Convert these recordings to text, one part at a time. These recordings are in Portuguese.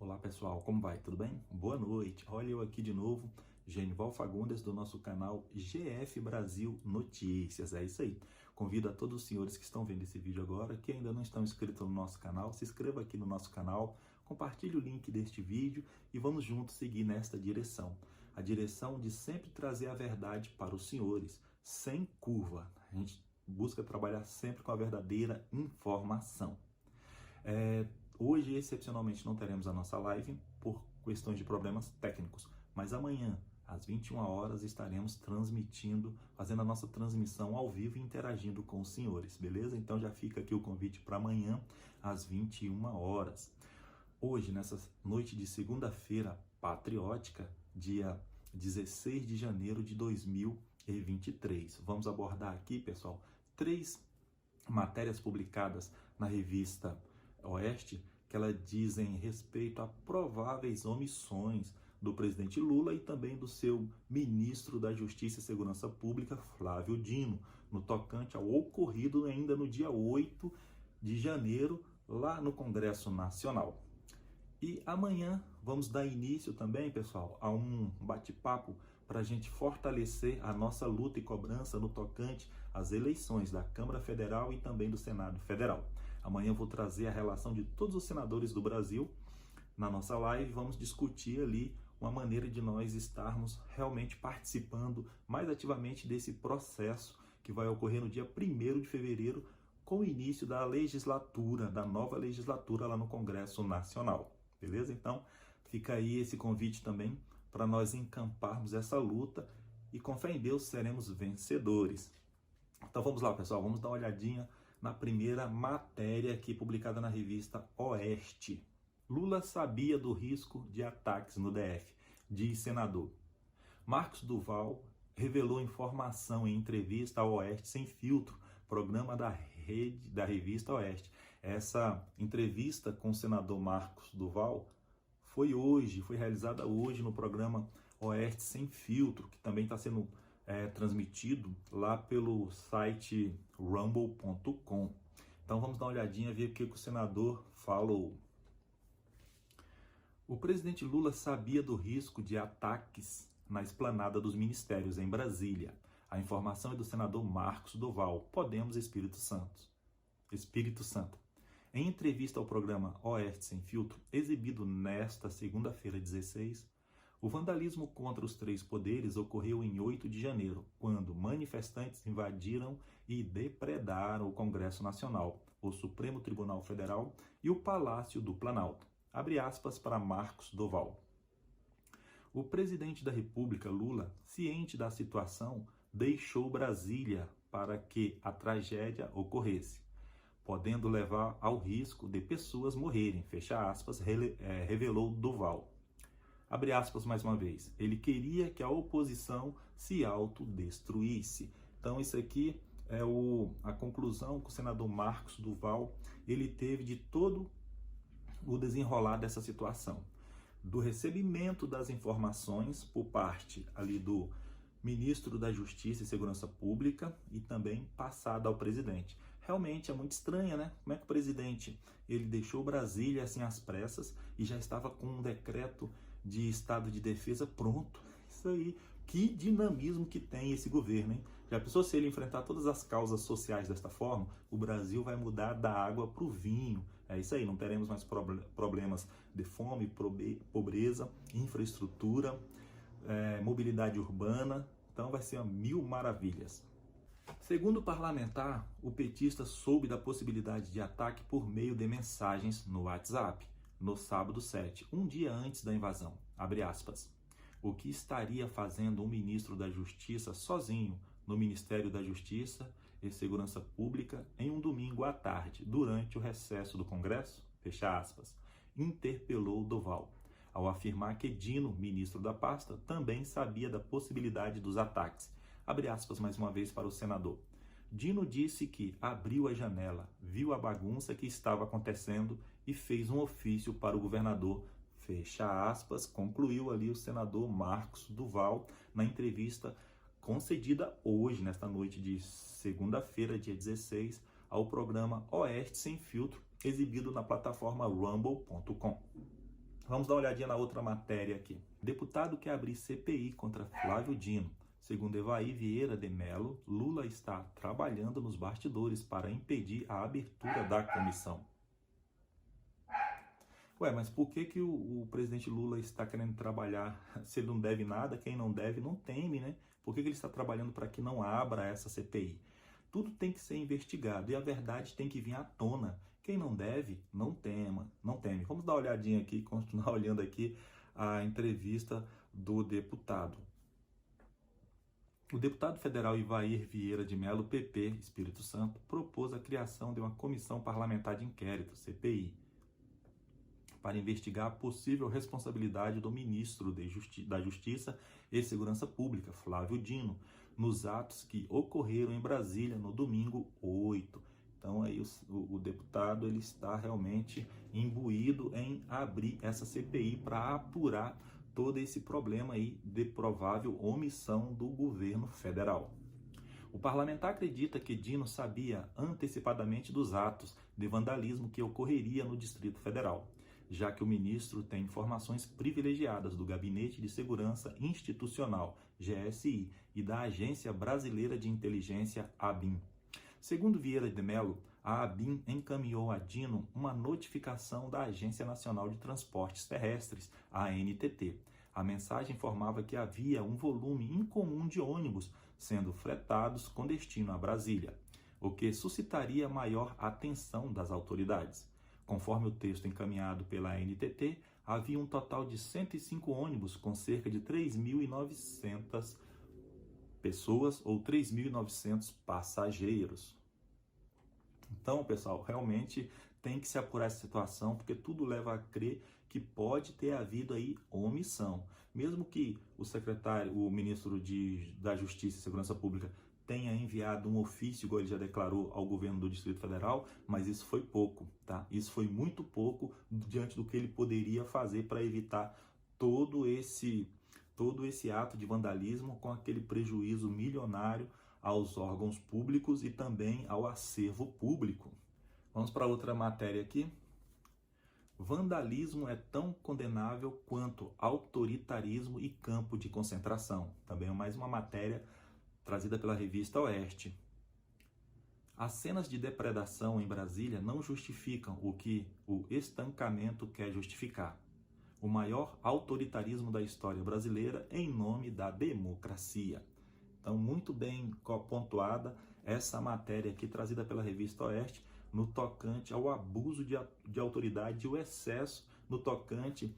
Olá pessoal, como vai? Tudo bem? Boa noite. Olha eu aqui de novo, Genival Fagundes do nosso canal GF Brasil Notícias. É isso aí. Convido a todos os senhores que estão vendo esse vídeo agora, que ainda não estão inscritos no nosso canal, se inscreva aqui no nosso canal, compartilhe o link deste vídeo e vamos juntos seguir nesta direção. A direção de sempre trazer a verdade para os senhores, sem curva. A gente busca trabalhar sempre com a verdadeira informação. Hoje, excepcionalmente, não teremos a nossa live por questões de problemas técnicos, mas amanhã, às 21 horas, estaremos transmitindo, fazendo a nossa transmissão ao vivo e interagindo com os senhores, beleza? Então já fica aqui o convite para amanhã, às 21 horas. Hoje, nessa noite de segunda-feira patriótica, dia 16 de janeiro de 2023. Vamos abordar aqui, pessoal, 3 matérias publicadas na revista Oeste, que elas dizem respeito a prováveis omissões do presidente Lula e também do seu ministro da Justiça e Segurança Pública, Flávio Dino, no tocante ao ocorrido ainda no dia 8 de janeiro, lá no Congresso Nacional. E amanhã vamos dar início também, pessoal, a um bate-papo para a gente fortalecer a nossa luta e cobrança no tocante às eleições da Câmara Federal e também do Senado Federal. Amanhã eu vou trazer a relação de todos os senadores do Brasil na nossa live. Vamos discutir ali uma maneira de nós estarmos realmente participando mais ativamente desse processo que vai ocorrer no dia 1º de fevereiro, com o início da legislatura, da nova legislatura lá no Congresso Nacional. Beleza? Então, fica aí esse convite também para nós encamparmos essa luta e com fé em Deus seremos vencedores. Então vamos lá, pessoal, vamos dar uma olhadinha na primeira matéria aqui publicada na revista Oeste. Lula sabia do risco de ataques no DF, diz senador. Marcos Duval revelou informação em entrevista ao Oeste Sem Filtro, programa da revista Oeste. Essa entrevista com o senador Marcos Duval foi realizada hoje no programa Oeste Sem Filtro, que também está sendo transmitido lá pelo site rumble.com. Então vamos dar uma olhadinha, ver o que o senador falou. O presidente Lula sabia do risco de ataques na esplanada dos ministérios em Brasília. A informação é do senador Marcos Duval, Podemos Espírito Santo. Em entrevista ao programa Oeste Sem Filtro, exibido nesta segunda-feira 16, o vandalismo contra os 3 poderes ocorreu em 8 de janeiro, quando manifestantes invadiram e depredaram o Congresso Nacional, o Supremo Tribunal Federal e o Palácio do Planalto. Abre aspas para Marcos Duval. O presidente da República, Lula, ciente da situação, deixou Brasília para que a tragédia ocorresse, podendo levar ao risco de pessoas morrerem, fecha aspas, revelou Duval. Abre aspas mais uma vez. Ele queria que a oposição se autodestruísse. Então isso aqui é a conclusão que o senador Marcos Duval ele teve de todo o desenrolar dessa situação. Do recebimento das informações por parte ali do ministro da Justiça e Segurança Pública e também passada ao presidente. Realmente é muito estranha, né? Como é que o presidente ele deixou Brasília assim às pressas e já estava com um decreto de estado de defesa pronto? Isso aí, que dinamismo que tem esse governo, hein? Já pensou se ele enfrentar todas as causas sociais desta forma? O Brasil vai mudar da água para o vinho. É isso aí, não teremos mais problemas de fome, pobreza, infraestrutura, mobilidade urbana. Então vai ser 1000 maravilhas. Segundo o parlamentar, o petista soube da possibilidade de ataque por meio de mensagens no WhatsApp, no sábado 7, um dia antes da invasão. Abre aspas. O que estaria fazendo um ministro da Justiça sozinho no Ministério da Justiça e Segurança Pública em um domingo à tarde, durante o recesso do Congresso? Fecha aspas. Interpelou Duval, ao afirmar que Dino, ministro da pasta, também sabia da possibilidade dos ataques. Abre aspas mais uma vez para o senador. Dino disse que abriu a janela, viu a bagunça que estava acontecendo e fez um ofício para o governador. Fecha aspas, concluiu ali o senador Marcos Duval na entrevista concedida hoje, nesta noite de segunda-feira, dia 16, ao programa Oeste Sem Filtro, exibido na plataforma rumble.com. Vamos dar uma olhadinha na outra matéria aqui. Deputado quer abrir CPI contra Flávio Dino. Segundo Evaí Vieira de Mello, Lula está trabalhando nos bastidores para impedir a abertura da comissão. Ué, mas por que o presidente Lula está querendo trabalhar? Se ele não deve nada, quem não deve não teme, né? Por que ele está trabalhando para que não abra essa CPI? Tudo tem que ser investigado e a verdade tem que vir à tona. Quem não deve, não teme. Vamos dar uma olhadinha aqui, continuar olhando aqui a entrevista do deputado. O deputado federal Evaí Vieira de Mello, PP, Espírito Santo, propôs a criação de uma comissão parlamentar de inquérito, CPI, para investigar a possível responsabilidade do ministro da Justiça e Segurança Pública, Flávio Dino, nos atos que ocorreram em Brasília no domingo 8. Então aí o deputado ele está realmente imbuído em abrir essa CPI para apurar todo esse problema aí de provável omissão do governo federal. O parlamentar acredita que Dino sabia antecipadamente dos atos de vandalismo que ocorreria no Distrito Federal, já que o ministro tem informações privilegiadas do Gabinete de Segurança Institucional, GSI, e da Agência Brasileira de Inteligência, ABIN. Segundo Vieira de Mello, a ABIN encaminhou a Dino uma notificação da Agência Nacional de Transportes Terrestres, ANTT. A mensagem informava que havia um volume incomum de ônibus sendo fretados com destino a Brasília, o que suscitaria maior atenção das autoridades. Conforme o texto encaminhado pela ANTT, havia um total de 105 ônibus com cerca de 3.900 pessoas ou 3.900 passageiros. Então, pessoal, realmente tem que se apurar essa situação, porque tudo leva a crer que pode ter havido aí omissão. Mesmo que o ministro da Justiça e Segurança Pública tenha enviado um ofício, igual ele já declarou, ao governo do Distrito Federal, mas isso foi pouco, tá? Isso foi muito pouco diante do que ele poderia fazer para evitar todo esse ato de vandalismo com aquele prejuízo milionário aos órgãos públicos e também ao acervo público. Vamos para outra matéria aqui. Vandalismo é tão condenável quanto autoritarismo e campo de concentração. Também é mais uma matéria trazida pela revista Oeste. As cenas de depredação em Brasília não justificam o que o estancamento quer justificar: o maior autoritarismo da história brasileira em nome da democracia. Então, muito bem pontuada essa matéria aqui trazida pela revista Oeste no tocante ao abuso de autoridade e o excesso no tocante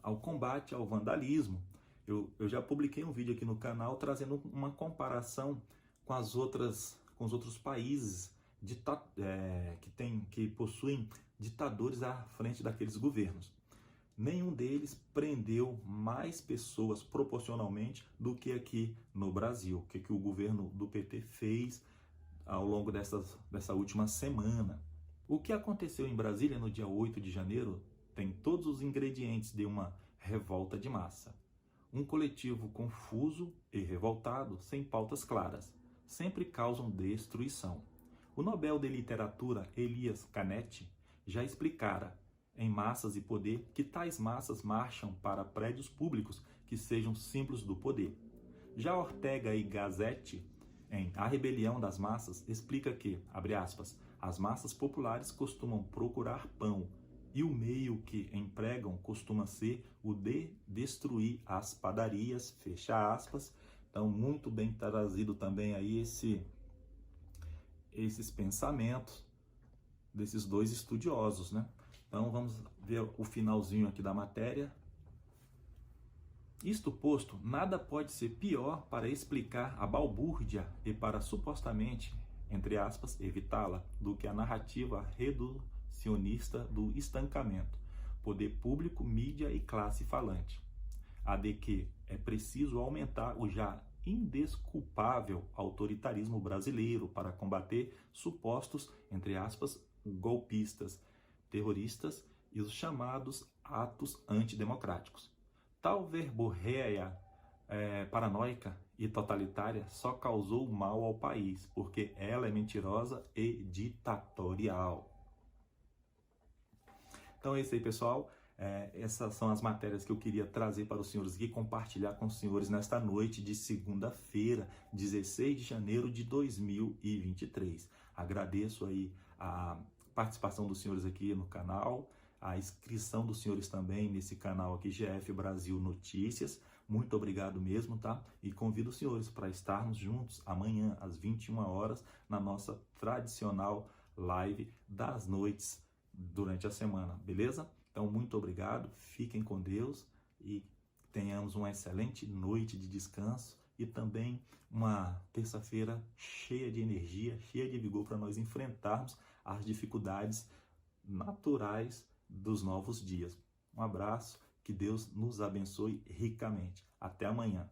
ao combate ao vandalismo. Eu já publiquei um vídeo aqui no canal trazendo uma comparação com os outros países que possuem ditadores à frente daqueles governos. Nenhum deles prendeu mais pessoas proporcionalmente do que aqui no Brasil. O que o governo do PT fez ao longo dessa última semana. O que aconteceu em Brasília no dia 8 de janeiro tem todos os ingredientes de uma revolta de massa. Um coletivo confuso e revoltado, sem pautas claras, sempre causam destruição. O Nobel de Literatura Elias Canetti já explicara em Massas e Poder que tais massas marcham para prédios públicos que sejam símbolos do poder. Já Ortega y Gasset, em A Rebelião das Massas, explica que, abre aspas, as massas populares costumam procurar pão e o meio que empregam costuma ser o de destruir as padarias, fecha aspas. Então, muito bem trazido também aí esses pensamentos desses dois estudiosos, né? Então, vamos ver o finalzinho aqui da matéria. Isto posto, nada pode ser pior para explicar a balbúrdia e para supostamente, entre aspas, evitá-la, do que a narrativa reducionista do estancamento, poder público, mídia e classe falante. A de que é preciso aumentar o já indesculpável autoritarismo brasileiro para combater supostos, entre aspas, golpistas, terroristas e os chamados atos antidemocráticos. Tal verborreia paranoica e totalitária só causou mal ao país, porque ela é mentirosa e ditatorial. Então é isso aí, pessoal. Essas são as matérias que eu queria trazer para os senhores aqui, compartilhar com os senhores nesta noite de segunda-feira, 16 de janeiro de 2023. Agradeço aí a participação dos senhores aqui no canal, a inscrição dos senhores também nesse canal aqui, GF Brasil Notícias. Muito obrigado mesmo, tá? E convido os senhores para estarmos juntos amanhã às 21 horas na nossa tradicional live das noites durante a semana, beleza? Então, muito obrigado, fiquem com Deus e tenhamos uma excelente noite de descanso e também uma terça-feira cheia de energia, cheia de vigor para nós enfrentarmos as dificuldades naturais dos novos dias. Um abraço, que Deus nos abençoe ricamente. Até amanhã.